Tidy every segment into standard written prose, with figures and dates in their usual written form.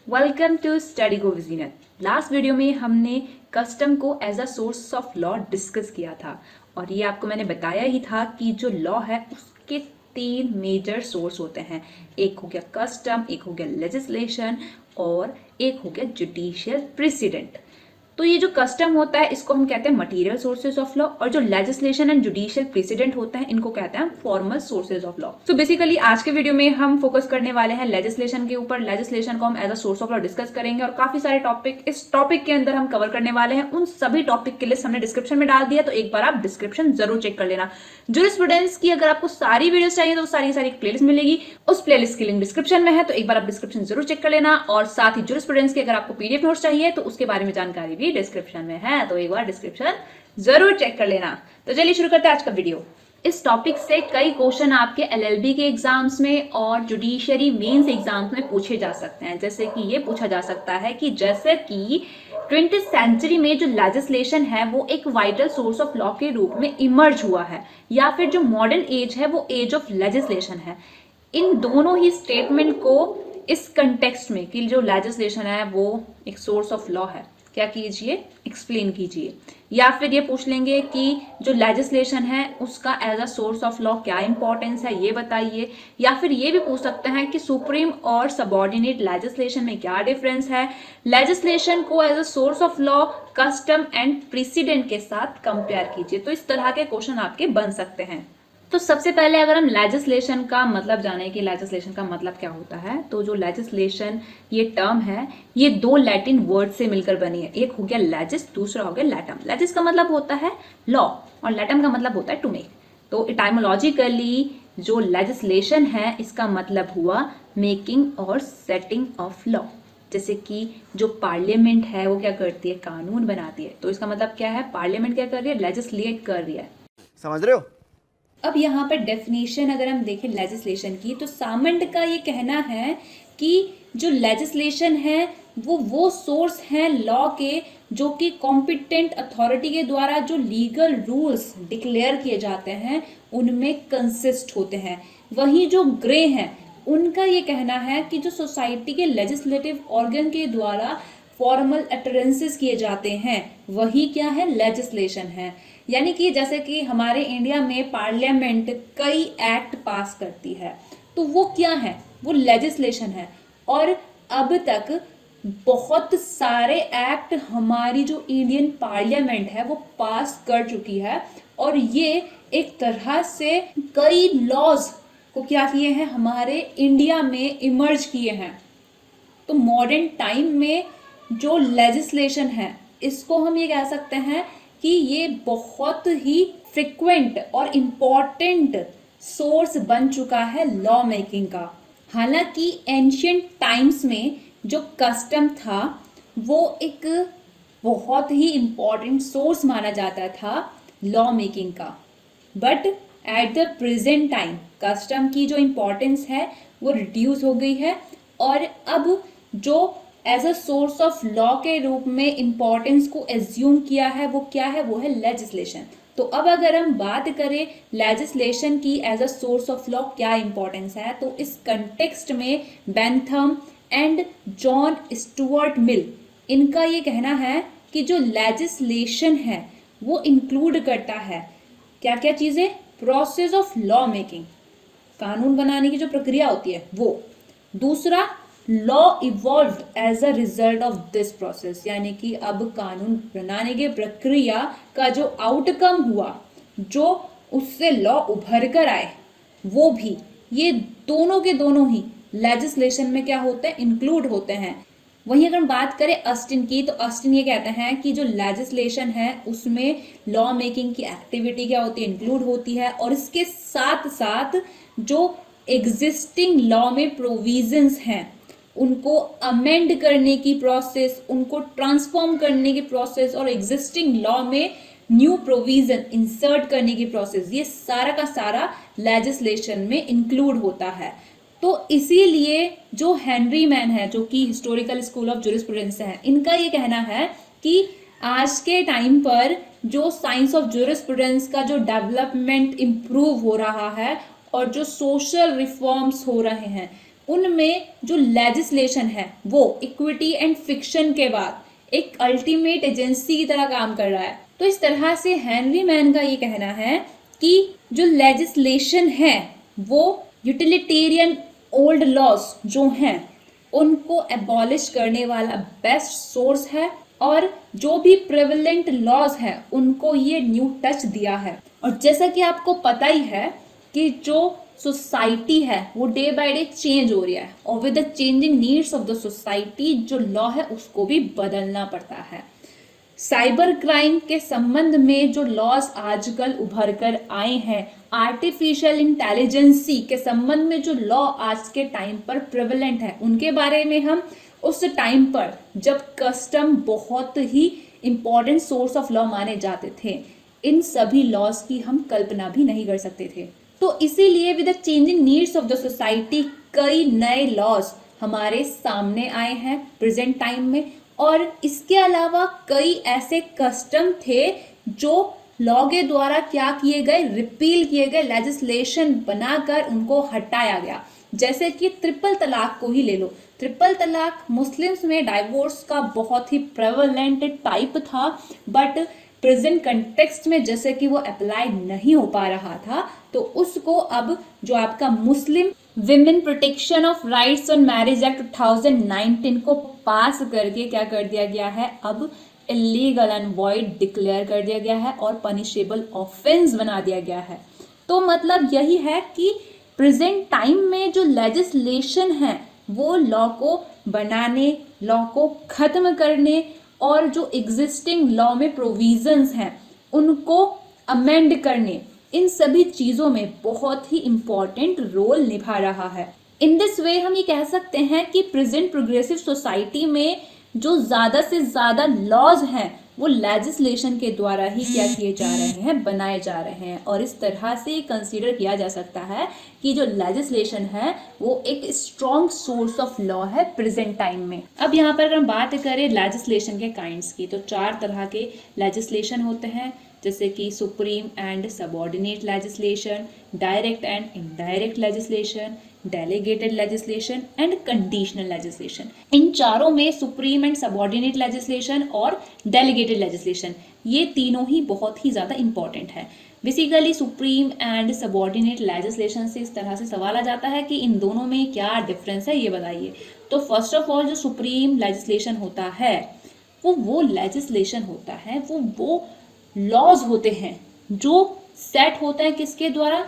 Welcome to study go with Zeenat. Last video में हमने custom को as a source of law discuss किया था और ये आपको मैंने बताया ही था कि जो लॉ है उसके 3 मेजर सोर्स होते हैं। एक हो गया कस्टम, एक हो गया लेजिस्लेशन और एक हो गया जुडिशियल प्रेसिडेंट। तो ये जो कस्टम होता है इसको हम कहते हैं मटेरियल सोर्सेज ऑफ लॉ और जो लेजिस्लेशन एंड जुडिशियल प्रेसिडेंट होता है इनको कहते हैं formal sources of law. So basically आज के वीडियो में हम फोकस करने वाले हैं लेजिस्लेशन के ऊपर। लेजिस्लेशन को हम as a source of law discuss करेंगे और काफी सारे टॉपिक इस टॉपिक के अंदर हम कवर करने वाले हैं। उन सभी टॉपिक की लिस्ट हमने डिस्क्रिप्शन में डाल दिया, तो एक बार आप डिस्क्रिप्शन जरूर चेक कर लेना। जूरिस्प्रूडेंस की अगर आपको सारी वीडियोस चाहिए तो सारी प्लेलिस्ट मिलेगी, उस प्लेलिस्ट की लिंक डिस्क्रिप्शन में है, तो एक बार आप डिस्क्रिप्शन जरूर चेक कर लेना। और साथ ही जूरिस्प्रूडेंस की अगर आपको पीडीएफ नोट्स चाहिए तो उसके बारे में जानकारी भी डिस्क्रिप्शन में है, तो एक बार डिस्क्रिप्शन जरूर चेक कर लेना। तो चलिए शुरू करते हैं आज का वीडियो। इस टॉपिक से कई क्वेश्चन आपके एलएलबी के एग्जाम्स में और जुडिशरी मेंस एग्जाम्स में पूछे जा सकते हैं। जैसे कि ये पूछा जा सकता है कि जैसे कि 20th सेंचुरी में जो लेजिस्लेशन है वो एक वाइटल सोर्स ऑफ लॉ के रूप में इमर्ज हुआ है, या फिर जो मॉडर्न एज है वो एज ऑफ लेजिस्लेशन है। इन दोनों ही स्टेटमेंट को इस कंटेक्स्ट में कि जो लेजिस्लेशन है वो एक सोर्स ऑफ लॉ है, क्या कीजिए, एक्सप्लेन कीजिए। या फिर ये पूछ लेंगे कि जो लेजिस्लेशन है उसका as a source of law क्या इंपॉर्टेंस है, ये बताइए। या फिर ये भी पूछ सकते हैं कि सुप्रीम और सबऑर्डिनेट लेजिस्लेशन में क्या डिफरेंस है। लेजिस्लेशन को as a source of law custom and precedent के साथ कंपेयर कीजिए। तो इस तरह के क्वेश्चन आपके बन सकते हैं। तो सबसे पहले अगर हम लेजिस्लेशन का मतलब जाने कि लेजिस्लेशन का मतलब क्या होता है, तो जो लेजिस्लेशन ये टर्म है ये 2 लैटिन वर्ड से मिलकर बनी है। एक हो गया लेजिस, दूसरा हो गया लैटम। लेजिस का मतलब होता है लॉ और लैटम का मतलब होता है टू मेक। तो इटाइमोलॉजिकली जो लेजिस्लेशन है इसका मतलब हुआ मेकिंग और सेटिंग ऑफ लॉ। जैसे कि जो पार्लियामेंट है वो क्या करती है, कानून बनाती है। तो इसका मतलब क्या है, पार्लियामेंट क्या कर रही है, लेजिस्लेट कर रही है। समझ रहे हो। अब यहाँ पर डेफिनेशन अगर हम देखें लेजिस्लेशन की, तो सामंड का ये कहना है कि जो लेजिस्लेशन है वो सोर्स है लॉ के जो कि कॉम्पिटेंट अथॉरिटी के द्वारा जो लीगल रूल्स डिक्लेयर किए जाते हैं उनमें कंसिस्ट होते हैं। वहीं जो ग्रे हैं उनका ये कहना है कि जो सोसाइटी के लेजिस्लेटिव ऑर्गन के द्वारा फॉर्मल अटरेंसेस किए जाते हैं वही क्या है, लेजिस्लेशन है। यानी कि जैसे कि हमारे इंडिया में पार्लियामेंट कई एक्ट पास करती है तो वो क्या है, वो लेजिस्लेशन है। और अब तक बहुत सारे एक्ट हमारी जो इंडियन पार्लियामेंट है वो पास कर चुकी है और ये एक तरह से कई लॉज को क्या किए हैं, हमारे इंडिया में इमर्ज किए हैं। तो मॉडर्न टाइम में जो लेजिस्लेशन है इसको हम ये कह सकते हैं कि ये बहुत ही फ्रिक्वेंट और इम्पॉर्टेंट सोर्स बन चुका है लॉ मेकिंग का। हालांकि एंशियंट टाइम्स में जो कस्टम था वो एक बहुत ही इम्पॉर्टेंट सोर्स माना जाता था लॉ मेकिंग का, but at the present time custom की जो इम्पोर्टेंस है वो रिड्यूस हो गई है और अब जो as a source of law के रूप में इंपॉर्टेंस को एज्यूम किया है वो क्या है, वो है लेजिस्लेशन। तो अब अगर हम बात करें लेजिस्लेशन की as a source of law क्या इंपॉर्टेंस है, तो इस कंटेक्स्ट में Bentham and John Stuart Mill इनका ये कहना है कि जो लेजिस्लेशन है वो इंक्लूड करता है क्या क्या चीजें, प्रोसेस ऑफ लॉ मेकिंग, कानून बनाने की जो प्रक्रिया होती है वो। दूसरा, law evolved as a result of this process, यानी कि अब कानून बनाने की प्रक्रिया का जो आउटकम हुआ, जो उससे लॉ उभर कर आए वो भी, ये दोनों के दोनों ही लेजिस्लेशन में क्या होते हैं, इंक्लूड होते हैं। वहीं अगर हम बात करें अस्टिन की, तो अस्टिन ये कहते हैं कि जो लेजिस्लेशन है उसमें लॉ मेकिंग की एक्टिविटी क्या होती है, इंक्लूड होती है और इसके साथ साथ जो एग्जिस्टिंग लॉ में प्रोविजंस हैं उनको अमेंड करने की प्रोसेस, उनको ट्रांसफॉर्म करने की प्रोसेस और एग्जिस्टिंग लॉ में न्यू प्रोविजन इंसर्ट करने की प्रोसेस, ये सारा का सारा लेजिस्लेशन में इंक्लूड होता है। तो इसीलिए जो हेनरी मैन है जो कि हिस्टोरिकल स्कूल ऑफ जूरिस्प्रूडेंस है, इनका ये कहना है कि आज के टाइम पर जो साइंस ऑफ जूरिस्प्रूडेंस का जो डेवलपमेंट इम्प्रूव हो रहा है और जो सोशल रिफॉर्म्स हो रहे हैं उनमें जो लेजिस्लेशन है वो इक्विटी एंड फिक्शन के बाद एक अल्टीमेट एजेंसी की तरह काम कर रहा है। तो इस तरह से हेनरी मैन का ये कहना है कि जो लेजिस्लेशन है वो यूटिलिटेरियन ओल्ड लॉज जो हैं उनको एबॉलिश करने वाला बेस्ट सोर्स है, और जो भी प्रेवलेंट लॉज हैं उनको ये न्यू टच दिया है। और जैसा कि आपको पता ही है कि जो सोसाइटी है वो डे बाय डे चेंज हो रही है, और with the changing needs of the society जो लॉ है उसको भी बदलना पड़ता है। साइबर क्राइम के संबंध में जो लॉज आजकल उभर कर आए हैं, आर्टिफिशियल इंटेलिजेंसी के संबंध में जो लॉ आज के टाइम पर प्रेवलेंट है, उनके बारे में हम उस टाइम पर जब कस्टम बहुत ही इंपॉर्टेंट सोर्स ऑफ लॉ माने जाते थे, इन सभी लॉज की हम कल्पना भी नहीं कर सकते थे। तो इसीलिए with the changing needs of the society कई नए लॉज हमारे सामने आए हैं प्रेजेंट टाइम में, और इसके अलावा कई ऐसे कस्टम थे जो लॉ के द्वारा क्या किए गए, रिपील किए गए, लेजिस्लेशन बनाकर उनको हटाया गया। जैसे कि ट्रिपल तलाक को ही ले लो। ट्रिपल तलाक मुस्लिम्स में डाइवोर्स का बहुत ही प्रेवलेंट टाइप था, बट प्रेजेंट कंटेक्स्ट में जैसे कि वो अप्लाई नहीं हो पा रहा था, तो उसको अब जो आपका Muslim women protection of rights on marriage act 2019 को पास करके क्या कर दिया गया है, अब इलीगल एंड वॉइड डिक्लेयर कर दिया गया है और पनिशेबल ऑफेंस बना दिया गया है। तो मतलब यही है कि प्रेजेंट टाइम में जो लेजिस्लेशन है वो लॉ को बनाने, लॉ को खत्म करने और जो एग्जिस्टिंग लॉ में प्रोविजंस हैं उनको अमेंड करने, इन सभी चीज़ों में बहुत ही इम्पॉर्टेंट रोल निभा रहा है। इन दिस वे हम ये कह सकते हैं कि प्रेजेंट प्रोग्रेसिव सोसाइटी में जो ज़्यादा से ज़्यादा लॉज हैं वो लेजिस्लेशन के द्वारा ही क्या किए जा रहे हैं, बनाए जा रहे हैं। और इस तरह से कंसीडर किया जा सकता है कि जो लेजिस्लेशन है वो एक स्ट्रॉन्ग सोर्स ऑफ लॉ है प्रेजेंट टाइम में। अब यहाँ पर अगर हम बात करें लेजिस्लेशन के काइंड्स की, तो 4 तरह के लेजिस्लेशन होते हैं, जैसे कि supreme and subordinate legislation, direct and indirect legislation, delegated legislation and conditional legislation. इन चारों में सुप्रीम एंड सबऑर्डिनेट लेजिस्लेशन और डेलीगेटेड लेजिस्लेशन ये तीनों ही बहुत ही ज़्यादा इंपॉर्टेंट है। Basically supreme and subordinate legislation से इस तरह से सवाल आ जाता है कि इन दोनों में क्या डिफरेंस है, ये बताइए। तो फर्स्ट ऑफ ऑल जो सुप्रीम लेजिस्लेशन होता है वो लेजिस्लेशन होता है, वो लॉज होते हैं जो सेट होता है किसके द्वारा,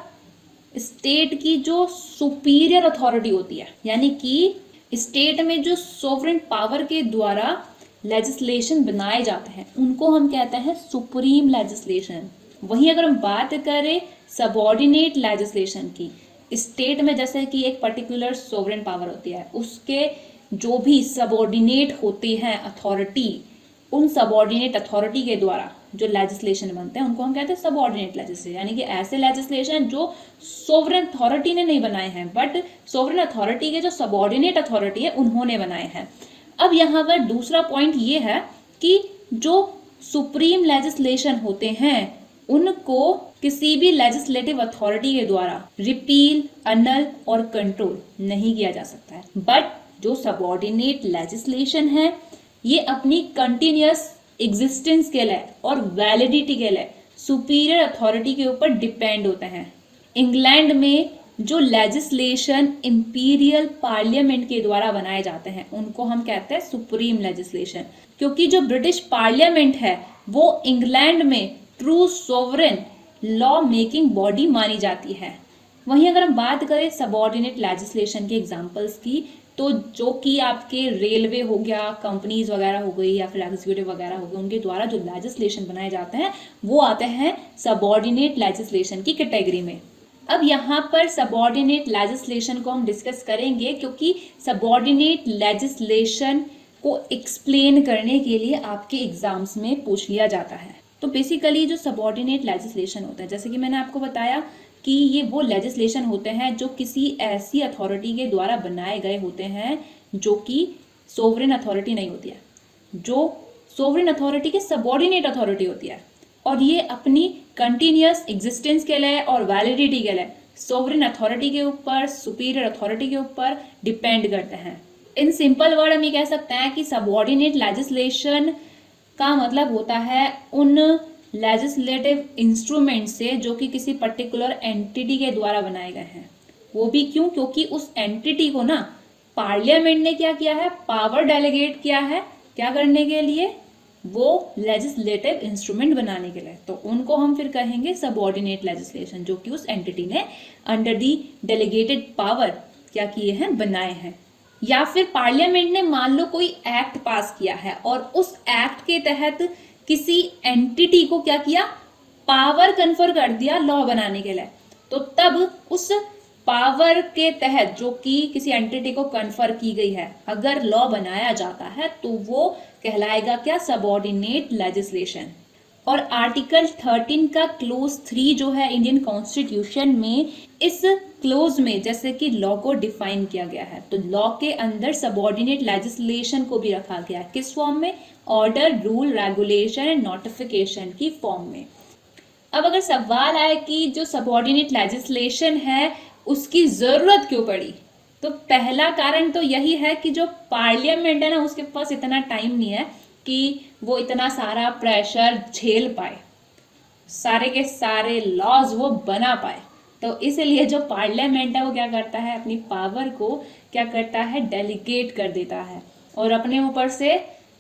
स्टेट की जो सुपीरियर अथॉरिटी होती है, यानी कि स्टेट में जो सोवरेन पावर के द्वारा लेजिस्लेशन बनाए जाते हैं उनको हम कहते हैं सुप्रीम लेजिस्लेशन। वहीं अगर हम बात करें सबऑर्डिनेट लेजिस्लेशन की, स्टेट में जैसे कि एक पर्टिकुलर सोवरेन पावर होती है, उसके जो भी सबऑर्डिनेट होते हैं अथॉरिटी, उन सबऑर्डिनेट अथॉरिटी के द्वारा जो लेजिस्लेशन बनते हैं उनको हम कहते हैं सबऑर्डिनेट लेजिस्लेशन, यानी कि ऐसे लेजिस्लेशन जो सोवरेन अथॉरिटी ने नहीं बनाए हैं, बट सोवरेन अथॉरिटी के जो सबऑर्डिनेट अथॉरिटी है उन्होंने बनाए हैं। अब यहाँ पर दूसरा पॉइंट ये है कि जो सुप्रीम लेजिस्लेशन होते हैं उनको किसी भी लेजिस्लेटिव अथॉरिटी के द्वारा रिपील, अनल और कंट्रोल नहीं किया जा सकता है, बट जो सबऑर्डिनेट लेजिस्लेशन है ये अपनी कंटिन्यूअस एग्जिस्टेंस के लिए और वैलिडिटी के लिए सुपीरियर अथॉरिटी के ऊपर डिपेंड होते हैं। इंग्लैंड में जो लेजिस्लेशन इंपीरियल पार्लियामेंट के द्वारा बनाए जाते हैं उनको हम कहते हैं सुप्रीम लेजिस्लेशन, क्योंकि जो ब्रिटिश पार्लियामेंट है वो इंग्लैंड में true sovereign law making body मानी जाती है। वहीं अगर हम बात करें सबऑर्डिनेट लेजिस्लेशन के एग्जांपल्स की, तो जो कि आपके रेलवे हो गया, कंपनीज वगैरह हो गई या फिर एग्जीक्यूटिव वगैरह हो गए, उनके द्वारा जो लेजिस्लेशन बनाए जाते हैं वो आते हैं सबऑर्डिनेट लेजिस्लेशन की कैटेगरी में। अब यहाँ पर सबऑर्डिनेट लेजिस्लेशन को हम डिस्कस करेंगे, क्योंकि सबऑर्डिनेट लेजिस्लेशन को एक्सप्लेन करने के लिए आपके एग्जाम्स में पूछ लिया जाता है। तो बेसिकली जो सबऑर्डिनेट लेजिस्लेशन होता है, जैसे कि मैंने आपको बताया कि ये वो लेजिस्लेशन होते हैं जो किसी ऐसी अथॉरिटी के द्वारा बनाए गए होते हैं जो कि सोवरेन अथॉरिटी नहीं होती है, जो सोवरेन अथॉरिटी के सबऑर्डिनेट अथॉरिटी होती है, और ये अपनी कंटिन्यूअस एग्जिस्टेंस के लिए और वैलिडिटी के लिए सोवरेन अथॉरिटी के ऊपर, सुपीरियर अथॉरिटी के ऊपर डिपेंड करते हैं। इन सिंपल वर्ड हम ये कह सकते हैं कि सबऑर्डिनेट लेजिस्लेशन का मतलब होता है उन लेजिस्लेटिव इंस्ट्रूमेंट से जो कि किसी पर्टिकुलर एंटिटी के द्वारा बनाए गए हैं। वो भी क्यों? क्योंकि उस एंटिटी को ना पार्लियामेंट ने क्या किया है, पावर डेलीगेट किया है, क्या करने के लिए, वो लेजिस्लेटिव इंस्ट्रूमेंट बनाने के लिए। तो उनको हम फिर कहेंगे सबऑर्डिनेट लेजिस्लेशन, जो कि उस एंटिटी ने अंडर दी डेलीगेटेड पावर क्या किए हैं, बनाए हैं। या फिर पार्लियामेंट ने मान लो कोई एक्ट पास किया है और उस एक्ट के तहत किसी एंटिटी को क्या किया, पावर कन्फर कर दिया लॉ बनाने के लिए, तो तब उस पावर के तहत जो कि किसी एंटिटी को कन्फर की गई है, अगर लॉ बनाया जाता है तो वो कहलाएगा क्या, सबऑर्डिनेट लेजिस्लेशन। और आर्टिकल 13 का क्लोज 3 जो है इंडियन कॉन्स्टिट्यूशन में, इस क्लोज में जैसे कि लॉ को डिफाइन किया गया है, तो लॉ के अंदर सबऑर्डिनेट लेजिस्लेशन को भी रखा गया है। किस फॉर्म में? Order, rule, regulation and notification की फॉर्म में। अब अगर सवाल आए कि जो सबऑर्डिनेट लेजिस्लेशन है उसकी जरूरत क्यों पड़ी, तो पहला कारण तो यही है कि जो पार्लियामेंट है ना, उसके पास इतना टाइम नहीं है कि वो इतना सारा प्रेशर झेल पाए, सारे के सारे लॉज वो बना पाए। तो इसलिए जो पार्लियामेंट है वो क्या करता है, अपनी पावर को क्या करता है, डेलीगेट कर देता है और अपने ऊपर से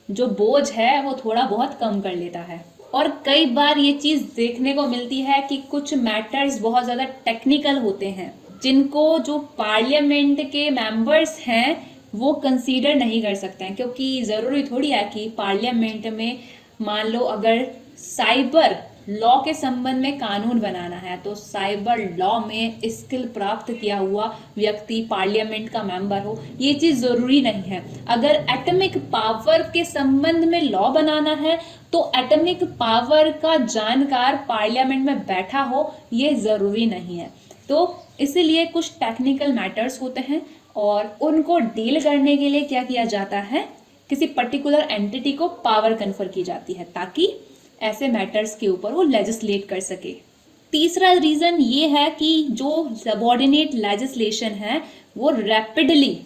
जो बोझ है वो थोड़ा बहुत कम कर लेता है। और कई बार ये चीज देखने को मिलती है कि कुछ मैटर्स बहुत ज्यादा टेक्निकल होते हैं जिनको जो पार्लियामेंट के मेंबर्स हैं वो कंसीडर नहीं कर सकते हैं, क्योंकि ज़रूरी थोड़ी है कि पार्लियामेंट में मान लो अगर साइबर लॉ के संबंध में कानून बनाना है तो साइबर लॉ में स्किल प्राप्त किया हुआ व्यक्ति पार्लियामेंट का मेंबर हो, ये चीज़ ज़रूरी नहीं है। अगर एटॉमिक पावर के संबंध में लॉ बनाना है तो एटॉमिक पावर का जानकार पार्लियामेंट में बैठा हो, ये ज़रूरी नहीं है। तो इसीलिए कुछ टेक्निकल मैटर्स होते हैं और उनको डील करने के लिए क्या किया जाता है, किसी पर्टिकुलर एंटिटी को पावर कन्फर की जाती है ताकि ऐसे मैटर्स के ऊपर वो लेजिस्लेट कर सके। तीसरा रीजन ये है कि जो सबऑर्डिनेट लेजिस्लेशन है वो रैपिडली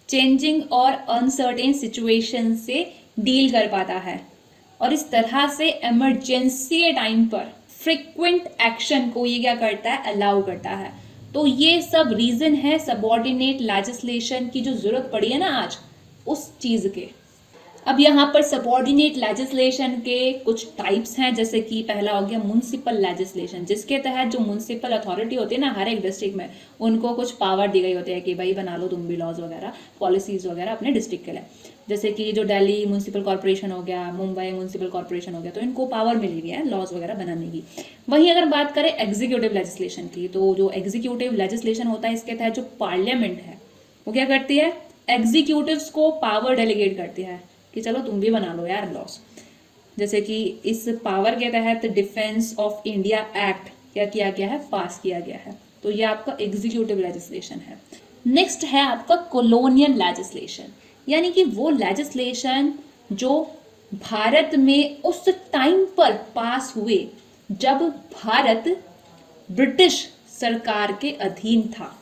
चेंजिंग और अनसर्टेन सिचुएशन से डील कर पाता है और इस तरह से इमरजेंसी के टाइम पर फ्रिक्वेंट एक्शन को ये क्या करता है, अलाउ करता है। तो ये सब रीजन है सबऑर्डिनेट लेजिस्लेशन की जो जरूरत पड़ी है ना आज उस चीज के। अब यहाँ पर सबऑर्डिनेट लेजिस्लेशन के कुछ टाइप्स हैं, जैसे कि पहला हो गया म्युनिसिपल लेजिस्लेशन, जिसके तहत जो म्युनिसिपल अथॉरिटी होती है ना हर एक डिस्ट्रिक्ट में, उनको कुछ पावर दी गई होती है कि भाई बना लो तुम भी लॉज वगैरह, पॉलिसीज वगैरह अपने डिस्ट्रिक्ट के लिए। जैसे कि जो दिल्ली म्युनिसिपल कॉर्पोरेशन हो गया, मुंबई म्युनिसिपल कॉर्पोरेशन हो गया, तो इनको पावर मिली हुई है लॉज वगैरह बनाने की। वहीं अगर बात करें एग्जीक्यूटिव लेजिस्लेशन की, तो जो एग्जीक्यूटिव लेजिस्लेशन होता है इसके तहत जो पार्लियामेंट है वो क्या करती है, एग्जीक्यूटिव्स को पावर डेलीगेट करती है कि चलो तुम भी बना लो यार लॉस। जैसे कि इस पावर के तहत डिफेंस ऑफ इंडिया एक्ट क्या किया गया है, पास किया गया है। तो ये आपका एग्जीक्यूटिव लेजिस्लेशन है। नेक्स्ट है आपका कॉलोनियल लेजिस्लेशन, यानी कि वो लेजिस्लेशन जो भारत में उस टाइम पर पास हुए जब भारत ब्रिटिश सरकार के अधीन था,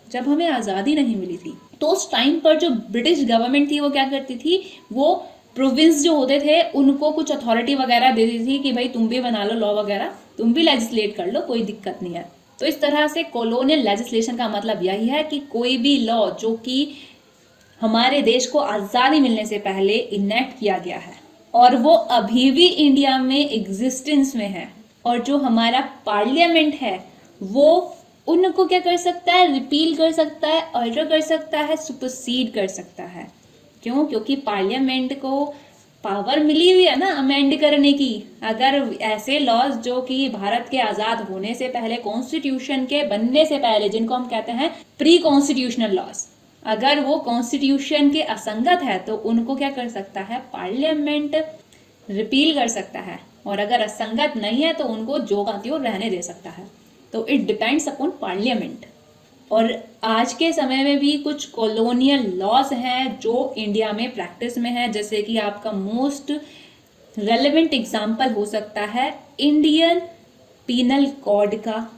जब हमें आज़ादी नहीं मिली थी। तो उस टाइम पर जो ब्रिटिश गवर्नमेंट थी वो क्या करती थी, वो प्रोविंस जो होते थे उनको कुछ अथॉरिटी वगैरह दे देती थी कि भाई तुम भी बना लो लॉ वगैरह, तुम भी लेजिस्लेट कर लो, कोई दिक्कत नहीं है। तो इस तरह से कॉलोनियल लेजिस्लेशन का मतलब यही है कि कोई भी लॉ जो कि हमारे देश को आज़ादी मिलने से पहले इनेक्ट किया गया है और वो अभी भी इंडिया में एग्जिस्टेंस में है, और जो हमारा पार्लियामेंट है वो उनको क्या कर सकता है, रिपील कर सकता है, अल्टर कर सकता है, सुपरसीड कर सकता है। क्यों? क्योंकि पार्लियामेंट को पावर मिली हुई है ना अमेंड करने की। अगर ऐसे लॉज जो कि भारत के आज़ाद होने से पहले, कॉन्स्टिट्यूशन के बनने से पहले, जिनको हम कहते हैं प्री कॉन्स्टिट्यूशनल लॉज, अगर वो कॉन्स्टिट्यूशन के असंगत है तो उनको क्या कर सकता है, पार्लियामेंट रिपील कर सकता है, और अगर असंगत नहीं है तो उनको जो का त्यों रहने दे सकता है। तो इट डिपेंड्स अपॉन पार्लियामेंट। और आज के समय में भी कुछ कॉलोनियल लॉज हैं जो इंडिया में प्रैक्टिस में है, जैसे कि आपका मोस्ट रेलेवेंट एग्जाम्पल हो सकता है इंडियन पीनल कोड का,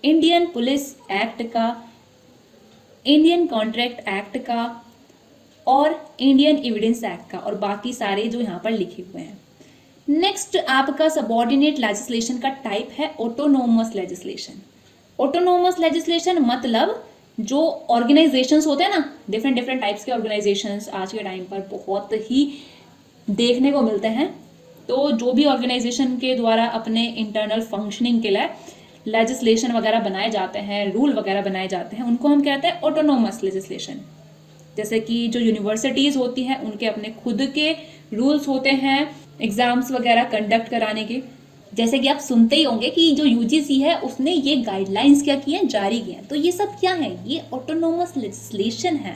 इंडियन पुलिस एक्ट का, इंडियन कॉन्ट्रैक्ट एक्ट का और इंडियन एविडेंस एक्ट का, और बाकी सारे जो यहाँ पर लिखे हुए हैं। नेक्स्ट आपका सबऑर्डिनेट लेजिस्लेशन का टाइप है ऑटोनोमस लेजिस्लेशन। ऑटोनोमस लेजिस्लेशन मतलब जो ऑर्गेनाइजेशंस होते हैं ना, डिफरेंट डिफरेंट टाइप्स के ऑर्गेनाइजेशंस आज के टाइम पर बहुत ही देखने को मिलते हैं। तो जो भी ऑर्गेनाइजेशन के द्वारा अपने इंटरनल फंक्शनिंग के लिए लेजिस्लेशन वगैरह बनाए जाते हैं, रूल वगैरह बनाए जाते हैं, उनको हम कहते हैं ऑटोनोमस लेजिस्लेशन। जैसे कि जो यूनिवर्सिटीज होती हैं उनके अपने खुद के रूल्स होते हैं एग्जाम्स वगैरह कंडक्ट कराने के। जैसे कि आप सुनते ही होंगे कि जो यूजीसी है उसने ये गाइडलाइंस क्या किए हैं, जारी किए हैं। तो ये सब क्या है, ये ऑटोनोमस लेजिस्लेशन है,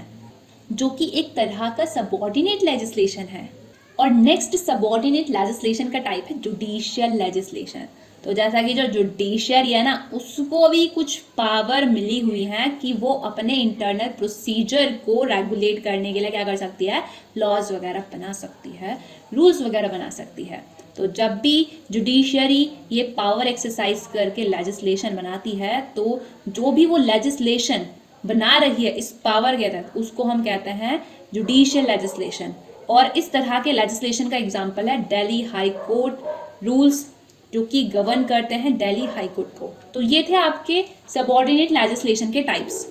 जो कि एक तरह का सबऑर्डिनेट लेजिस्लेशन है। और नेक्स्ट सबऑर्डिनेट लेजिस्लेशन का टाइप है जुडिशियल लेजिस्लेशन। तो जैसा कि जो जुडिशियरी है ना, उसको भी कुछ पावर मिली हुई है कि वो अपने इंटरनल प्रोसीजर को रेगुलेट करने के लिए क्या कर सकती है, लॉज वगैरह बना सकती है, रूल्स वगैरह बना सकती है। तो जब भी जुडिशियरी ये पावर एक्सरसाइज करके लेजिस्लेशन बनाती है, तो जो भी वो लेजिस्लेशन बना रही है इस पावर के तहत, उसको हम कहते हैं जुडिशियल लेजिस्लेशन। और इस तरह के लेजिस्लेशन का एग्जाम्पल है दिल्ली हाई कोर्ट रूल्स, जो कि गवर्न करते हैं दिल्ली हाई कोर्ट को। तो ये थे आपके सबऑर्डिनेट लेजिस्लेशन के टाइप्स।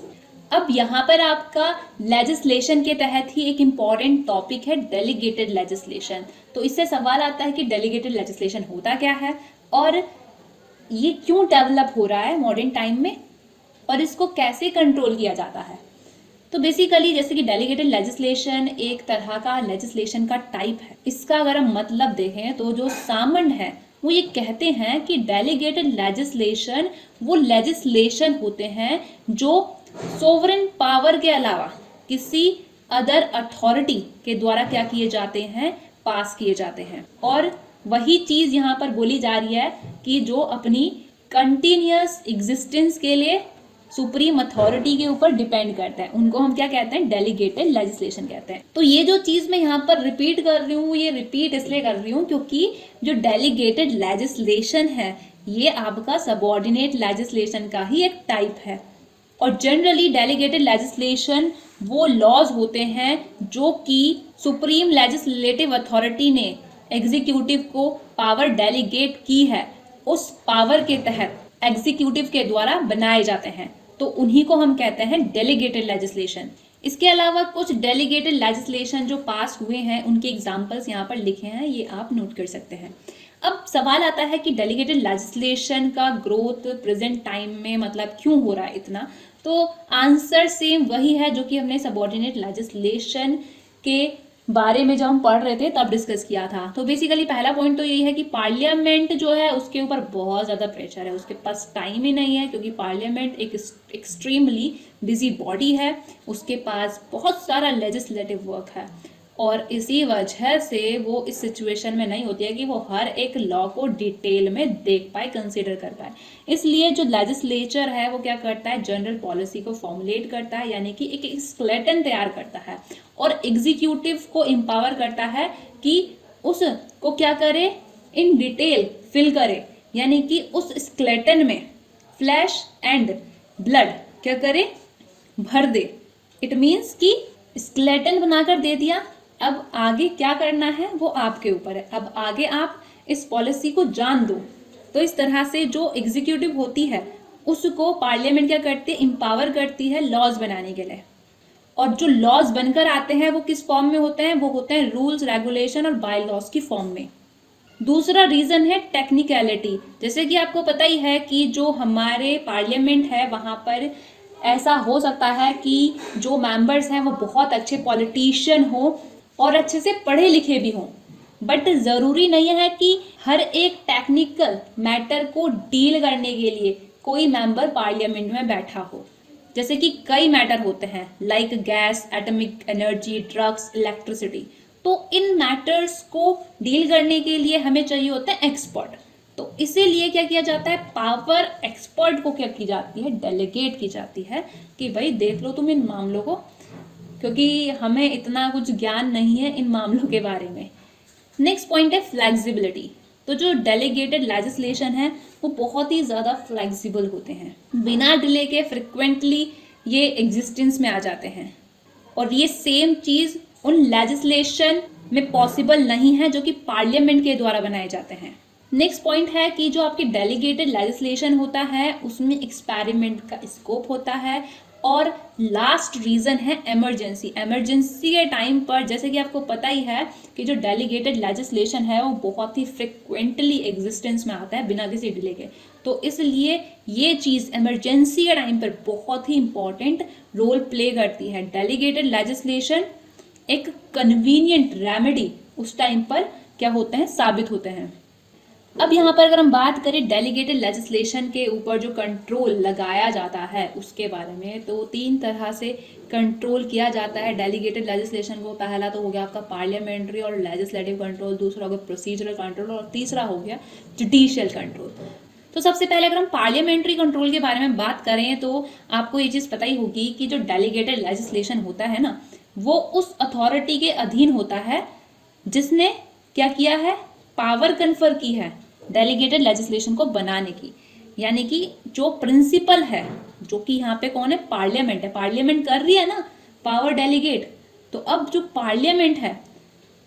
अब यहाँ पर आपका लेजिस्लेशन के तहत ही एक इम्पॉर्टेंट टॉपिक है डेलीगेटेड लेजिस्लेशन। तो इससे सवाल आता है कि डेलीगेटेड लेजिस्लेशन होता क्या है और ये क्यों डेवलप हो रहा है मॉडर्न टाइम में, और इसको कैसे कंट्रोल किया जाता है। तो बेसिकली जैसे कि डेलीगेटेड लेजिस्लेशन एक तरह का लेजिस्लेशन का टाइप है। इसका अगर हम मतलब देखें तो जो सामंड है वो ये कहते हैं कि डेलीगेटेड लेजिस्लेशन वो लेजिस्लेशन होते हैं जो सोवरेन पावर के अलावा किसी अदर अथॉरिटी के द्वारा क्या किए जाते हैं, पास किए जाते हैं। और वही चीज यहाँ पर बोली जा रही है कि जो अपनी कंटिन्यूअस एग्जिस्टेंस के लिए सुप्रीम अथॉरिटी के ऊपर डिपेंड करता है, उनको हम क्या कहते हैं, डेलीगेटेड लेजिस्लेशन कहते हैं। तो ये जो चीज मैं यहाँ पर रिपीट कर रही हूँ, ये रिपीट इसलिए कर रही हूँ क्योंकि जो डेलीगेटेड लेजिस्लेशन है ये आपका सबऑर्डिनेट लेजिस्लेशन का ही एक टाइप है। और जनरली डेलीगेटेड लेजिस्लेशन वो लॉज होते हैं जो कि सुप्रीम लेजिस्लेटिव अथॉरिटी ने एग्जीक्यूटिव को पावर डेलीगेट की है, उस पावर के तहत एग्जीक्यूटिव के द्वारा बनाए जाते हैं, तो उन्हीं को हम कहते हैं डेलीगेटेड लेजिस्लेशन। इसके अलावा कुछ डेलीगेटेड लेजिस्लेशन जो पास हुए हैं उनके एग्जांपल्स यहाँ पर लिखे हैं, ये आप नोट कर सकते हैं। अब सवाल आता है कि डेलीगेटेड लेजिस्लेशन का ग्रोथ प्रेजेंट टाइम में मतलब क्यों हो रहा है इतना। तो आंसर सेम वही है जो कि हमने सबऑर्डिनेट लेजिस्लेशन के बारे में जब हम पढ़ रहे थे तब डिस्कस किया था। तो बेसिकली पहला पॉइंट तो यही है कि पार्लियामेंट जो है उसके ऊपर बहुत ज़्यादा प्रेशर है, उसके पास टाइम ही नहीं है, क्योंकि पार्लियामेंट एक एक्सट्रीमली बिजी बॉडी है, उसके पास बहुत सारा लेजिस्लेटिव वर्क है, और इसी वजह से वो इस सिचुएशन में नहीं होती है कि वो हर एक लॉ को डिटेल में देख पाए, कंसिडर कर पाए। इसलिए जो लेजिस्लेचर है वो क्या करता है, जनरल पॉलिसी को फॉर्मुलेट करता है, यानी कि एक स्केलेटन तैयार करता है, और एग्जीक्यूटिव को एम्पावर करता है कि उसको क्या करे, इन डिटेल फिल करे, यानी कि उस स्केलेटन में फ्लैश एंड ब्लड क्या करे, भर दे। इट मीन्स कि स्केलेटन बनाकर दे दिया, अब आगे क्या करना है वो आपके ऊपर है, अब आगे आप इस पॉलिसी को जान दो। तो इस तरह से जो एग्जीक्यूटिव होती है उसको पार्लियामेंट क्या करती है, एम्पावर करती है लॉज बनाने के लिए। और जो लॉज बनकर आते हैं वो किस फॉर्म में होते हैं, वो होते हैं रूल्स, रेगुलेशन और बाय लॉज की फॉर्म में। दूसरा रीजन है टेक्निकलिटी। जैसे कि आपको पता ही है कि जो हमारे पार्लियामेंट है वहां पर ऐसा हो सकता है कि जो मेंबर्स हैं वो बहुत अच्छे पॉलिटिशियन हो और अच्छे से पढ़े लिखे भी हों, बट ज़रूरी नहीं है कि हर एक टेक्निकल मैटर को डील करने के लिए कोई मेंबर पार्लियामेंट में बैठा हो। जैसे कि कई मैटर होते हैं like gas, atomic energy, drugs, electricity. तो इन मैटर्स को डील करने के लिए हमें चाहिए होता है एक्सपर्ट। तो इसीलिए क्या किया जाता है, पावर एक्सपर्ट को क्या की जाती है, डेलीगेट की जाती है कि भाई देख लो तुम इन मामलों को, क्योंकि हमें इतना कुछ ज्ञान नहीं है इन मामलों के बारे में। नेक्स्ट पॉइंट है फ्लेक्सिबिलिटी। तो जो डेलीगेटेड लेजिस्लेशन है वो बहुत ही ज़्यादा फ्लेक्सिबल होते हैं, बिना डिले के फ्रिक्वेंटली ये एग्जिस्टेंस में आ जाते हैं। और ये सेम चीज़ उन लेजिस्लेशन में पॉसिबल नहीं है जो कि पार्लियामेंट के द्वारा बनाए जाते हैं। नेक्स्ट पॉइंट है कि जो आपकी डेलीगेटेड लेजिस्लेशन होता है उसमें एक्सपेरिमेंट का स्कोप होता है। और लास्ट रीजन है इमरजेंसी। इमरजेंसी के टाइम पर जैसे कि आपको पता ही है कि जो डेलीगेटेड लेजिस्लेशन है वो बहुत ही फ्रिक्वेंटली एग्जिस्टेंस में आता है बिना किसी डिले के। तो इसलिए ये चीज़ इमरजेंसी के टाइम पर बहुत ही इंपॉर्टेंट रोल प्ले करती है। डेलीगेटेड लेजिस्लेशन एक कन्वीनियंट रेमेडी उस टाइम पर क्या होते हैं, साबित होते हैं। अब यहाँ पर अगर हम बात करें डेलीगेटेड लेजिस्लेशन के ऊपर जो कंट्रोल लगाया जाता है उसके बारे में, तो 3 तरह से कंट्रोल किया जाता है डेलीगेटेड लेजिस्लेशन को। पहला तो हो गया आपका पार्लियामेंट्री और लेजिस्लेटिव कंट्रोल, दूसरा हो गया प्रोसीजरल कंट्रोल और तीसरा हो गया जुडिशियल कंट्रोल। तो सबसे पहले अगर हम पार्लियामेंट्री कंट्रोल के बारे में बात करें तो आपको ये चीज़ पता ही होगी कि जो डेलीगेटेड लेजिस्लेशन होता है ना, वो उस अथॉरिटी के अधीन होता है जिसने क्या किया है, पावर कन्फर की है डेलीगेटेड लेजिस्लेशन को बनाने की। यानी कि जो प्रिंसिपल है, जो कि यहाँ पे कौन है, पार्लियामेंट है। पार्लियामेंट कर रही है ना पावर डेलीगेट, तो अब जो पार्लियामेंट है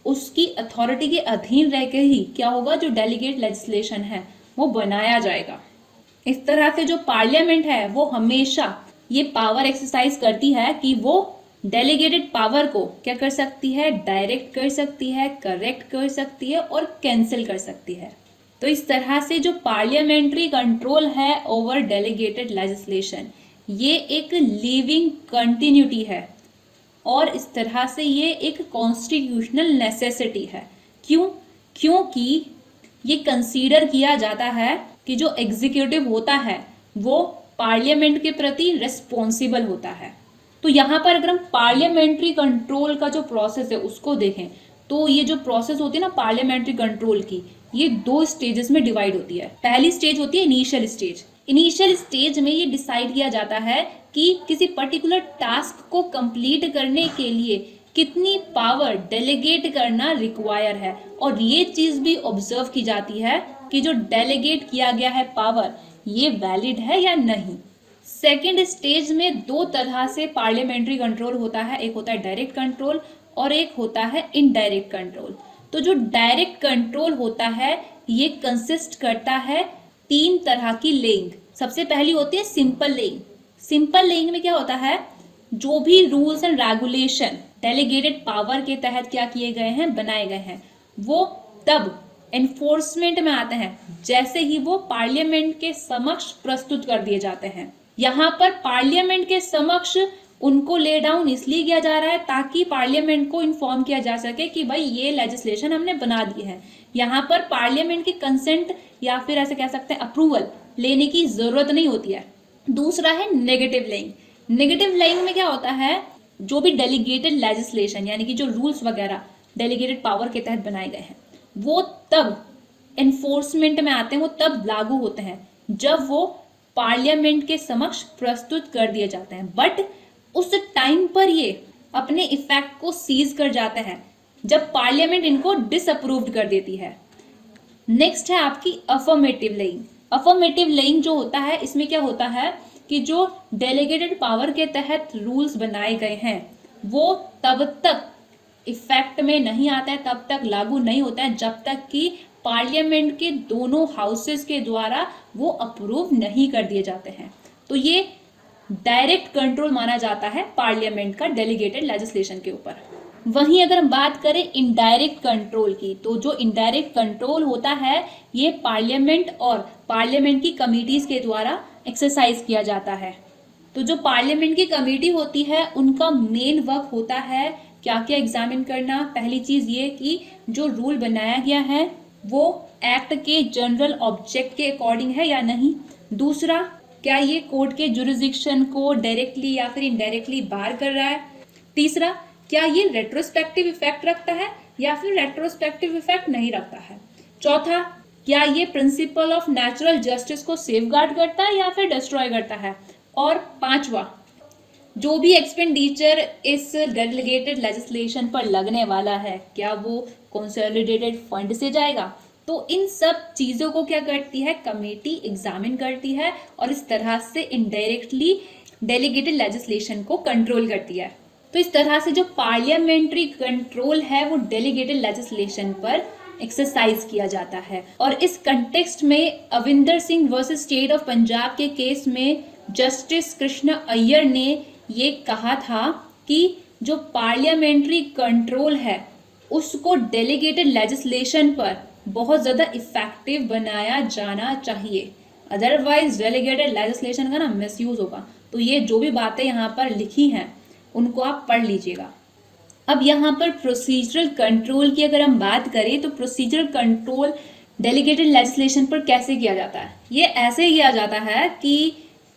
उसकी अथॉरिटी के अधीन रह के ही क्या होगा, जो डेलीगेट लेजिस्लेशन है वो बनाया जाएगा। इस तरह से जो पार्लियामेंट है वो हमेशा ये पावर एक्सरसाइज करती है कि वो डेलीगेटेड पावर को क्या कर सकती है, डायरेक्ट कर सकती है, करेक्ट कर सकती है और कैंसिल कर सकती है। तो इस तरह से जो पार्लियामेंट्री कंट्रोल है ओवर डेलीगेटेड लेजिस्लेशन, ये एक लिविंग कंटिन्यूटी है और इस तरह से ये एक कॉन्स्टिट्यूशनल नेसेसिटी है। क्यों? क्योंकि ये कंसीडर किया जाता है कि जो एग्जीक्यूटिव होता है वो पार्लियामेंट के प्रति रिस्पॉन्सिबल होता है। तो यहाँ पर अगर हम पार्लियामेंट्री कंट्रोल का जो प्रोसेस है उसको देखें तो ये जो प्रोसेस होती है ना पार्लियामेंट्री कंट्रोल की, ये 2 स्टेजेस में डिवाइड होती है। पहली स्टेज होती है इनिशियल स्टेज। इनिशियल स्टेज में ये डिसाइड किया जाता है कि किसी पर्टिकुलर टास्क को कंप्लीट करने के लिए कितनी पावर डेलीगेट करना रिक्वायर है, और ये चीज भी ऑब्जर्व की जाती है कि जो डेलीगेट किया गया है पावर ये वैलिड है या नहीं। सेकेंड स्टेज में 2 तरह से पार्लियामेंट्री कंट्रोल होता है, एक होता है डायरेक्ट कंट्रोल और एक होता है इनडायरेक्ट कंट्रोल। तो जो डायरेक्ट कंट्रोल होता है ये कंसिस्ट करता है 3 तरह की लेइंग। सबसे पहली होती है सिंपल लेइंग। सिंपल लेइंग में क्या होता है, जो भी rules and regulation delegated power के तहत क्या किए गए हैं, बनाए गए हैं, वो तब एनफोर्समेंट में आते हैं जैसे ही वो पार्लियामेंट के समक्ष प्रस्तुत कर दिए जाते हैं। यहाँ पर पार्लियामेंट के समक्ष उनको ले डाउन इसलिए किया जा रहा है ताकि पार्लियामेंट को इन्फॉर्म किया जा सके कि भाई ये लेजिस्लेशन हमने बना दी है। यहाँ पर पार्लियामेंट की कंसेंट या फिर ऐसे कह सकते हैं अप्रूवल लेने की जरूरत नहीं होती है। दूसरा है नेगेटिव लेइंग। नेगेटिव लेइंग में क्या होता है, जो भी डेलीगेटेड लेजिस्लेशन यानी कि जो रूल्स वगैरह डेलीगेटेड पावर के तहत बनाए गए हैं वो तब एनफोर्समेंट में आते हैं, वो तब लागू होते हैं जब वो पार्लियामेंट के समक्ष प्रस्तुत कर दिए जाते हैं। बट उस टाइम पर ये अपने इफेक्ट को सीज कर जाते हैं जब पार्लियामेंट इनको डिसअप्रूव्ड कर देती है। नेक्स्ट है आपकी अफर्मेटिव लेइंग। अफर्मेटिव लेइंग जो होता है इसमें क्या होता है कि जो डेलीगेटेड पावर के तहत रूल्स बनाए गए हैं वो तब तक इफेक्ट में नहीं आता है, तब तक लागू नहीं होता है जब तक कि पार्लियामेंट के दोनों हाउसेस के द्वारा वो अप्रूव नहीं कर दिए जाते हैं। तो ये डायरेक्ट कंट्रोल माना जाता है पार्लियामेंट का डेलीगेटेड लेजिस्लेशन के ऊपर। वहीं अगर हम बात करें इनडायरेक्ट कंट्रोल की, तो जो इनडायरेक्ट कंट्रोल होता है ये पार्लियामेंट और पार्लियामेंट की कमिटीज के द्वारा एक्सरसाइज किया जाता है। तो जो पार्लियामेंट की कमेटी होती है उनका मेन वर्क होता है क्या क्या एग्जामिन करना। पहली चीज ये कि जो रूल बनाया गया है वो एक्ट के जनरल ऑब्जेक्ट के अकॉर्डिंग है या नहीं। दूसरा, क्या ये कोर्ट के जुरिस्डिक्शन को डायरेक्टली या फिर इनडायरेक्टली बार कर रहा है। तीसरा, क्या ये रेट्रोस्पेक्टिव इफेक्ट रखता है या फिर रेट्रोस्पेक्टिव इफेक्ट नहीं रखता है। चौथा, क्या ये प्रिंसिपल ऑफ नेचुरल जस्टिस को सेफगार्ड करता है या फिर डिस्ट्रॉय करता है। और पांचवा, जो भी एक्सपेंडिचर इस डेलीगेटेड लेजिस्लेशन पर लगने वाला है क्या वो कंसोलिडेटेड फंड से जाएगा तो इन सब चीजों को क्या करती है कमेटी एग्जामिन करती है और इस तरह से इनडायरेक्टली डेलीगेटेड लेजिस्लेशन को कंट्रोल करती है। तो इस तरह से जो पार्लियामेंट्री कंट्रोल है वो डेलीगेटेड लेजिस्लेशन पर एक्सरसाइज किया जाता है। और इस कंटेक्स्ट में Avinder Singh versus state of Punjab के केस में जस्टिस कृष्ण अय्यर ने ये कहा था कि जो पार्लियामेंट्री कंट्रोल है उसको डेलीगेटेड लेजिस्लेशन पर बहुत ज़्यादा इफेक्टिव बनाया जाना चाहिए, अदरवाइज डेलीगेटेड लेजिस्लेशन का ना मिसयूज होगा। तो ये जो भी बातें यहाँ पर लिखी हैं उनको आप पढ़ लीजिएगा। अब यहाँ पर प्रोसीजरल कंट्रोल की अगर हम बात करें तो प्रोसीजरल कंट्रोल डेलीगेटेड लेजिस्लेशन पर कैसे किया जाता है। ये ऐसे किया जाता है कि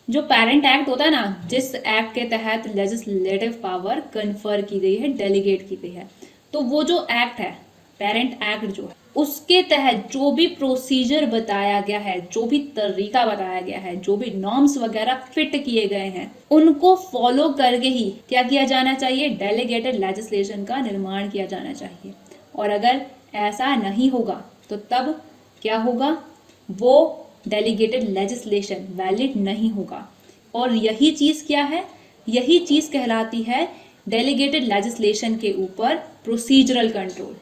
जो पेरेंट एक्ट होता है ना, जिस एक्ट के तहत लेजिस्लेटिव पावर कन्फर की गई है, डेलीगेट की गई है, तो वो जो एक्ट है पेरेंट एक्ट जो है उसके तहत जो भी प्रोसीजर बताया गया है, जो भी तरीका बताया गया है, जो भी नॉर्म्स वगैरह फिट किए गए हैं उनको फॉलो करके ही क्या किया जाना चाहिए, डेलीगेटेड लेजिस्लेशन का निर्माण किया जाना चाहिए। और अगर ऐसा नहीं होगा तो तब क्या होगा, वो डेलीगेटेड लेजिस्लेशन वैलिड नहीं होगा। और यही चीज क्या है, यही चीज कहलाती है डेलीगेटेड लेजिस्लेशन के ऊपर प्रोसीजरल कंट्रोल।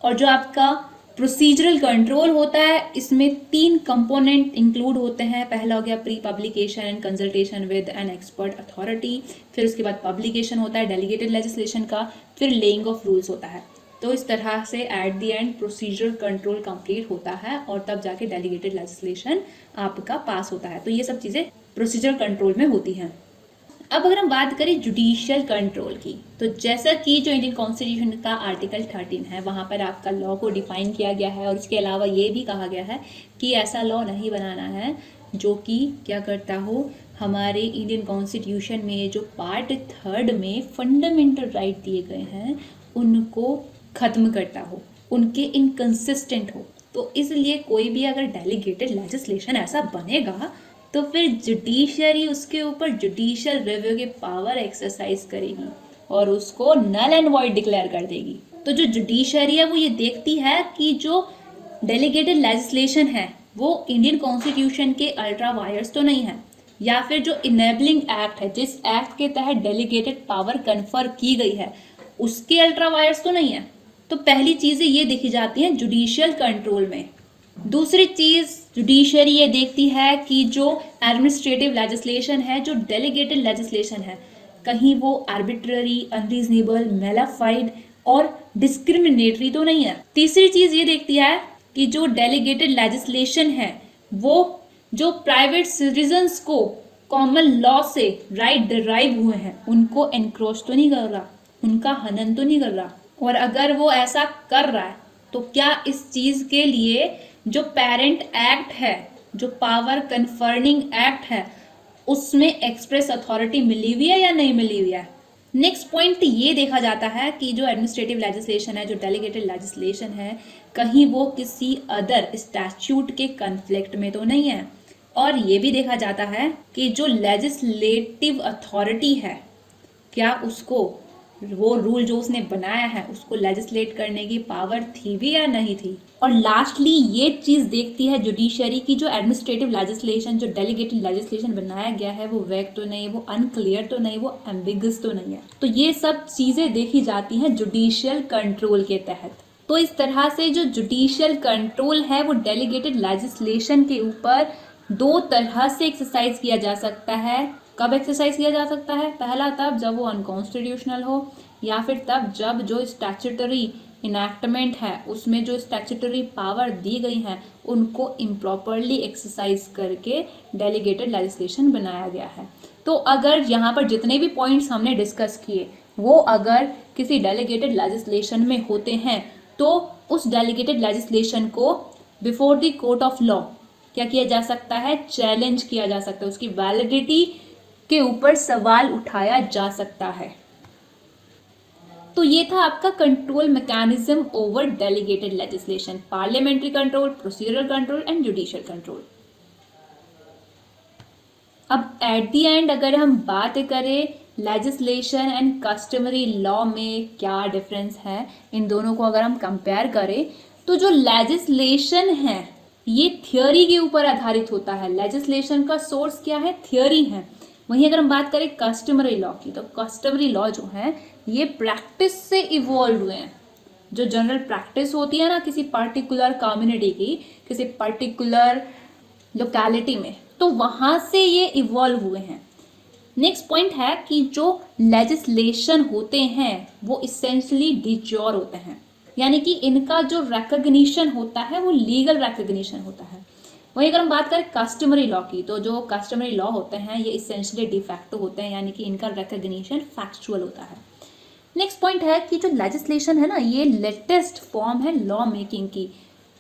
और जो आपका प्रोसीजरल कंट्रोल होता है इसमें 3 कंपोनेंट इंक्लूड होते हैं। पहला हो गया pre publication and consultation with an expert authority, फिर उसके बाद पब्लिकेशन होता है डेलीगेटेड लेजिस्लेशन का, फिर लेइंग ऑफ रूल्स होता है। तो इस तरह से at the end procedural control complete होता है और तब जाके डेलीगेटेड लेजिस्लेशन आपका पास होता है। तो ये सब चीज़ें प्रोसीजरल कंट्रोल में होती हैं। अब अगर हम बात करें जुडिशियल कंट्रोल की, तो जैसा कि जो इंडियन कॉन्स्टिट्यूशन का आर्टिकल 13 है वहाँ पर आपका लॉ को डिफाइन किया गया है और इसके अलावा ये भी कहा गया है कि ऐसा लॉ नहीं बनाना है जो कि क्या करता हो, हमारे इंडियन कॉन्स्टिट्यूशन में जो पार्ट 3 में फंडामेंटल राइट दिए गए हैं उनको ख़त्म करता हो, उनके इनकंसिस्टेंट हो। तो इसलिए कोई भी अगर डेलीगेटेड लेजिस्लेशन ऐसा बनेगा तो फिर जुडिशरी उसके ऊपर जुडिशियल रिव्यू की पावर एक्सरसाइज करेगी और उसको नल एंड वॉइड डिक्लेयर कर देगी। तो जो जुडिशरी है वो ये देखती है कि जो डेलीगेटेड लेजिस्लेशन है वो इंडियन कॉन्स्टिट्यूशन के अल्ट्रा वायर्स तो नहीं है, या फिर जो इनेबलिंग एक्ट है जिस एक्ट के तहत डेलीगेटेड पावर कन्फर की गई है उसके अल्ट्रा वायर्स तो नहीं है। तो पहली चीज़ें ये देखी जाती हैं जुडिशियल कंट्रोल में। दूसरी चीज़ जुडिशरी ये देखती है कि जो एडमिनिस्ट्रेटिव लेजिस्लेशन है, जो डेलीगेटेड लेजिस्लेशन है, कहीं वो आर्बिट्ररी, अनरीजनेबल, मेलाफाइड और डिस्क्रिमिनेटरी तो नहीं है। तीसरी चीज़ ये देखती है कि जो डेलीगेटेड लेजिस्लेशन है वो जो प्राइवेट सिटीजन्स को कॉमन लॉ से राइट डिराइव हुए हैं उनको एनक्रोच तो नहीं कर रहा, उनका हनन तो नहीं कर रहा। और अगर वो ऐसा कर रहा है तो क्या इस चीज़ के लिए जो पेरेंट एक्ट है, जो पावर कन्फर्निंग एक्ट है, उसमें एक्सप्रेस अथॉरिटी मिली हुई है या नहीं मिली हुई है। नेक्स्ट पॉइंट ये देखा जाता है कि जो एडमिनिस्ट्रेटिव लेजिस्लेशन है, जो डेलीगेटेड लेजिस्लेशन है, कहीं वो किसी अदर स्टैट्यूट के कन्फ्लिक्ट में तो नहीं है। और ये भी देखा जाता है कि जो लेजिस्लेटिव अथॉरिटी है क्या उसको वो रूल जो उसने बनाया है उसको लेजिस्लेट करने की पावर थी भी या नहीं थी। और लास्टली ये चीज़ देखती है जुडिशरी की जो एडमिनिस्ट्रेटिव लेजिस्लेशन, जो डेलीगेटेड लेजिस्लेशन बनाया गया है वो वैग तो नहीं, वो अनक्लियर तो नहीं, वो एम्बिगस तो नहीं है। तो ये सब चीज़ें देखी जाती हैं जुडिशियल कंट्रोल के तहत। तो इस तरह से जो जुडिशियल कंट्रोल है वो डेलीगेटेड लेजिस्लेशन के ऊपर 2 तरह से एक्सरसाइज किया जा सकता है। कब एक्सरसाइज किया जा सकता है? पहला तब जब वो अनकॉन्स्टिट्यूशनल हो, या फिर तब जब जो स्टैट्यूटरी इनैक्टमेंट है उसमें जो स्टैट्यूटरी पावर दी गई हैं उनको इम्प्रॉपरली एक्सरसाइज करके डेलीगेटेड लेजिस्लेशन बनाया गया है। तो अगर यहाँ पर जितने भी पॉइंट्स हमने डिस्कस किए वो अगर किसी डेलीगेटेड लेजिस्लेशन में होते हैं तो उस डेलीगेटेड लेजिस्लेशन को before the court of law क्या किया जा सकता है? चैलेंज किया जा सकता है, उसकी वैलिडिटी के ऊपर सवाल उठाया जा सकता है। तो ये था आपका control mechanism over delegated legislation, parliamentary control, procedural control and judicial control. अब एट द एंड अगर हम बात करें लेजिस्लेशन एंड कस्टमरी लॉ में क्या डिफरेंस है, इन दोनों को अगर हम कंपेयर करें तो जो लेजिस्लेशन है ये थियोरी के ऊपर आधारित होता है। लेजिस्लेशन का सोर्स क्या है? थियोरी है। वहीं अगर हम बात करें कस्टमरी लॉ की, तो कस्टमरी लॉ जो है ये प्रैक्टिस से इवॉल्व हुए हैं। जो जनरल प्रैक्टिस होती है ना किसी पर्टिकुलर कम्युनिटी की, किसी पर्टिकुलर लोकेलिटी में, तो वहां से ये इवॉल्व हुए हैं। नेक्स्ट पॉइंट है कि जो लेजिस्लेशन होते हैं वो इसेंशियली डिजोर होते हैं, यानी कि इनका जो रिकॉग्निशन होता है वो लीगल रिकॉग्निशन होता है। वहीं अगर हम बात करें कस्टमरी लॉ की, तो जो कस्टमरी लॉ होते हैं ये इसेंशियली डिफैक्टो होते हैं, यानी कि इनका रिकॉग्निशन फैक्चुअल होता है। नेक्स्ट पॉइंट है कि जो लेजिस्लेशन है ना ये लेटेस्ट फॉर्म है लॉ मेकिंग की।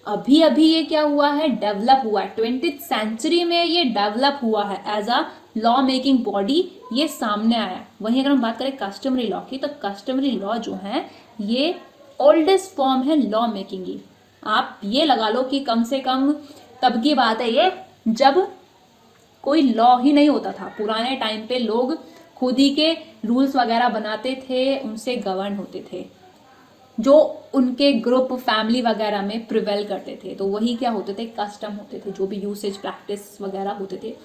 अभी अभी ये क्या हुआ है? डेवलप हुआ है। 20th सेंचुरी में ये डेवलप हुआ है as a law making body, ये सामने आया। वहीं अगर हम बात करें कस्टमरी लॉ की, तो कस्टमरी लॉ जो है ये ओल्डेस्ट फॉर्म है लॉ मेकिंग की। आप ये लगा लो कि कम से कम तब की बात है ये जब कोई लॉ ही नहीं होता था। पुराने टाइम पे लोग खुद ही के रूल्स वगैरह बनाते थे, उनसे गवर्न होते थे, जो उनके ग्रुप फैमिली वगैरह में प्रिवेल करते थे। तो वही क्या होते थे? कस्टम होते थे, जो भी यूसेज प्रैक्टिस वगैरह होते थे।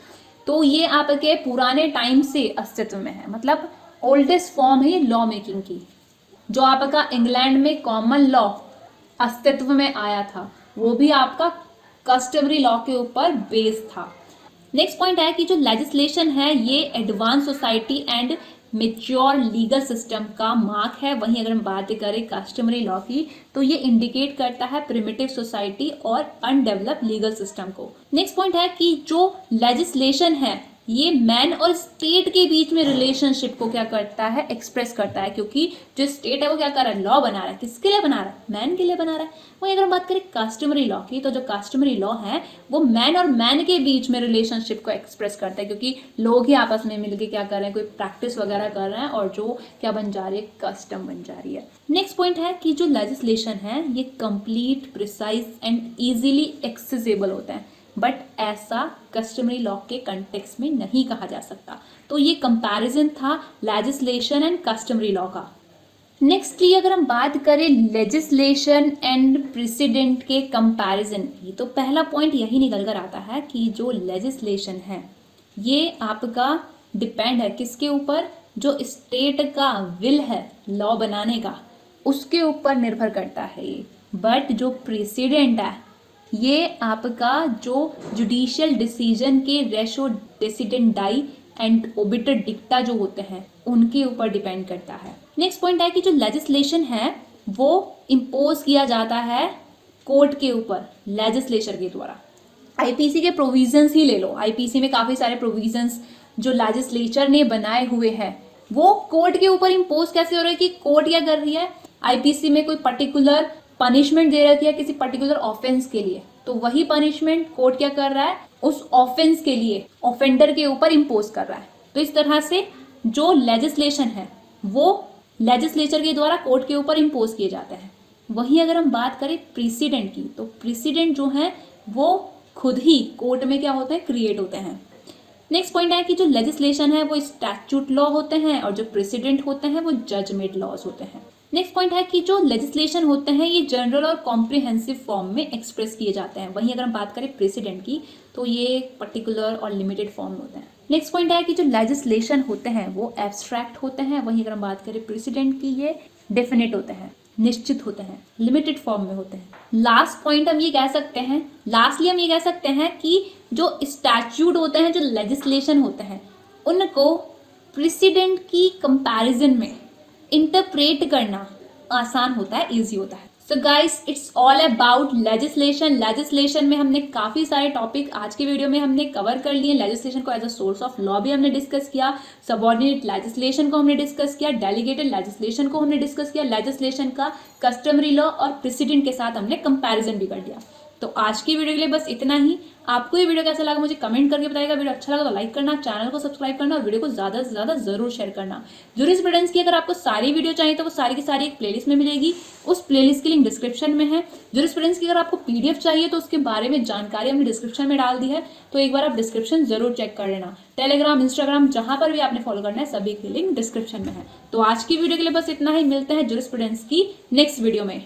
तो ये आपके पुराने टाइम से अस्तित्व में है, मतलब ओल्डेस्ट फॉर्म है लॉ मेकिंग की। जो आपका इंग्लैंड में कॉमन लॉ अस्तित्व में आया था वो भी आपका कस्टमरी लॉ के ऊपर बेस था। नेक्स्ट पॉइंट है कि जो लेजिस्लेशन है ये advance society and mature legal system का मार्क है। वहीं अगर हम बात करें कस्टमरी लॉ की, तो ये इंडिकेट करता है प्रिमिटिव सोसाइटी और अनडेवलप्ड लीगल सिस्टम को। नेक्स्ट पॉइंट है कि जो लेजिस्लेशन है ये मैन और स्टेट के बीच में रिलेशनशिप को क्या करता है? एक्सप्रेस करता है, क्योंकि जो स्टेट है वो क्या कर रहा है? लॉ बना रहा है। किसके लिए बना रहा है? मैन के लिए बना रहा है। वहीं अगर हम बात करें कस्टमरी लॉ की, तो जो कस्टमरी लॉ है वो मैन और मैन के बीच में रिलेशनशिप को एक्सप्रेस करता है, क्योंकि लोग ही आपस में मिलकर क्या कर रहे हैं? कोई प्रैक्टिस वगैरह कर रहे हैं और जो क्या बन जा रही है? कस्टम बन जा रही है। नेक्स्ट पॉइंट है कि जो लेजिस्लेशन है ये complete, precise and easily accessible होता है, बट ऐसा कस्टमरी लॉ के कंटेक्स्ट में नहीं कहा जा सकता। तो ये कंपैरिजन था लेजिस्लेशन एंड कस्टमरी लॉ का। नेक्स्टली अगर हम बात करें लेजिस्लेशन एंड प्रेसिडेंट के कंपैरिजन की, तो पहला पॉइंट यही निकल कर आता है कि जो लेजिस्लेशन है ये आपका डिपेंड है किसके ऊपर? जो स्टेट का विल है लॉ बनाने का उसके ऊपर निर्भर करता है ये। बट जो प्रेसिडेंट है ये आपका जो जुडिशियल डिसीजन के रेशो डेसिडेंडाई एंड ओबिटर डिक्टा जो होते हैं उनके ऊपर डिपेंड करता है। नेक्स्ट पॉइंट है कि जो लेजिस्लेशन है वो इम्पोज किया जाता है कोर्ट के ऊपर लेजिस्लेचर के द्वारा। आईपीसी के प्रोविजंस ही ले लो, आईपीसी में काफी सारे प्रोविजंस जो लेजिस्लेचर ने बनाए हुए हैं वो कोर्ट के ऊपर इम्पोज कैसे हो रहा है कि कोर्ट क्या कर रही है? आईपीसी में कोई पर्टिकुलर पनिशमेंट दे रखी है किसी पर्टिकुलर ऑफेंस के लिए, तो वही पनिशमेंट कोर्ट क्या कर रहा है? उस ऑफेंस के लिए ऑफेंडर के ऊपर इम्पोज कर रहा है। तो इस तरह से जो लेजिस्लेशन है वो लेजिस्लेचर के द्वारा कोर्ट के ऊपर इम्पोज किए जाते हैं। वहीं अगर हम बात करें प्रेसिडेंट की, तो प्रेसिडेंट जो है वो खुद ही कोर्ट में क्या होते हैं? क्रिएट होते हैं। नेक्स्ट पॉइंट है कि जो लेजिस्लेशन है वो स्टैट्यूट लॉ होते हैं और जो प्रेसिडेंट होते हैं वो जजमेंट लॉज होते हैं। नेक्स्ट पॉइंट है कि जो लेजिस्लेशन होते हैं ये जनरल और कॉम्प्रिहेंसिव फॉर्म में एक्सप्रेस किए जाते हैं। वहीं अगर हम बात करें प्रेसिडेंट की, तो ये पर्टिकुलर और लिमिटेड फॉर्म में होते हैं। नेक्स्ट पॉइंट है कि जो लेजिस्लेशन होते हैं वो एब्स्ट्रैक्ट होते हैं। वहीं अगर हम बात करें प्रेसिडेंट की, ये डेफिनेट होते हैं, निश्चित होते हैं, लिमिटेड फॉर्म में होते हैं। लास्ट पॉइंट हम ये कह सकते हैं, लास्टली हम ये कह सकते हैं कि जो स्टैट्यूट होते हैं, जो लेजिस्लेशन होते हैं, उनको प्रेसिडेंट की कंपैरिजन में इंटरप्रेट करना आसान होता है, इजी होता है। So guys, it's all about legislation. Legislation में हमने काफी सारे टॉपिक आज के वीडियो में हमने कवर कर लिए। लेजिस्लेशन को as a source of law भी हमने डिस्कस किया, सबऑर्डिनेट लेजिस्लेशन को हमने डिस्कस किया, डेलीगेटेड लेजिस्लेशन को हमने डिस्कस किया, लेजिस्लेशन का कस्टमरी लॉ और प्रेसिडेंट के साथ हमने कंपैरिजन भी कर लिया। तो आज की वीडियो के लिए बस इतना ही। आपको ये वीडियो कैसा लगा मुझे कमेंट करके बताइएगा। वीडियो अच्छा लगा तो लाइक करना, चैनल को सब्सक्राइब करना और वीडियो को ज्यादा से ज्यादा जरूर शेयर करना। जूरिस्प्रूडेंस की अगर आपको सारी वीडियो चाहिए तो वो सारी की सारी एक प्लेलिस्ट में मिलेगी, उस प्लेलिस्ट की लिंक डिस्क्रिप्शन में है। जूरिस्प्रूडेंस की अगर आपको पीडीएफ चाहिए तो उसके बारे में जानकारी हमने डिस्क्रिप्शन में डाल दी है, तो एक बार आप डिस्क्रिप्शन जरूर चेक कर लेना। टेलीग्राम, इंस्टाग्राम, जहां पर भी आपने फॉलो करना है सभी की लिंक डिस्क्रिप्शन में है। तो आज की वीडियो के लिए बस इतना ही, मिलते हैं जूरिस्प्रूडेंस की नेक्स्ट वीडियो में।